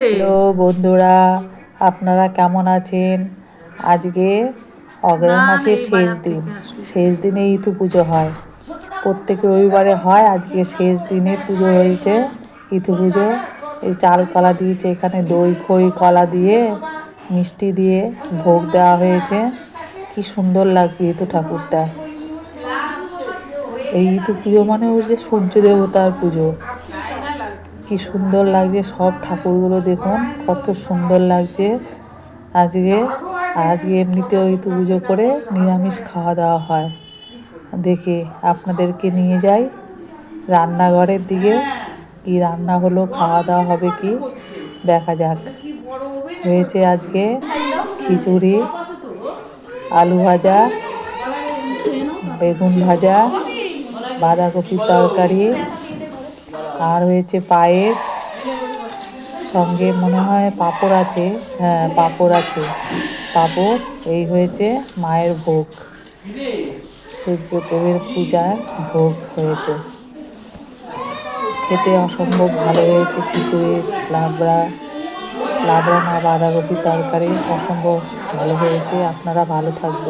Hello বন্ধুরা, আপনারা কেমন আছেন? আজকে অগ্রহায়ণ মাসের শেষ দিনে ইতু পুজো হয়। প্রত্যেক রবিবারে হয়, আজকে শেষ দিনে পুজো হয়েছে, ইতু পুজো। এই চাল কলা দিয়েছে, এখানে দই খই কলা দিয়ে মিষ্টি দিয়ে ভোগ দেওয়া হয়েছে। কি সুন্দর লাগছে ইতু ঠাকুরটা। এই ইতু পুজো মানে হচ্ছে সূর্য দেবতার পুজো। কি সুন্দর লাগছে, সব ঠাকুরগুলো দেখুন কত সুন্দর লাগছে। আজকে এমনিতেও ইতু পুজো করে নিরামিষ খাওয়া দাওয়া হয়। দেখে আপনাদেরকে নিয়ে যাই রান্নাঘরের দিকে, কি রান্না হলো, খাওয়া দাওয়া হবে কি দেখা যাক। হয়েছে আজকে খিচুড়ি, আলু ভাজা, বেগুন ভাজা, বাঁধাকপির তরকারি, আর হয়েছে পায়েস, সঙ্গে মনে হয় পাঁপড় আছে। হ্যাঁ, পাঁপড় আছে, পাঁপড়। এই হয়েছে মায়ের ভোগ, সূর্যদেবের পূজার ভোগ হয়েছে। খেতে অসম্ভব ভালো হয়েছে। খিচুড়ি, লাবড়া না বাঁধাকপির তরকারি অসম্ভব ভালো হয়েছে। আপনারা ভালো থাকবেন।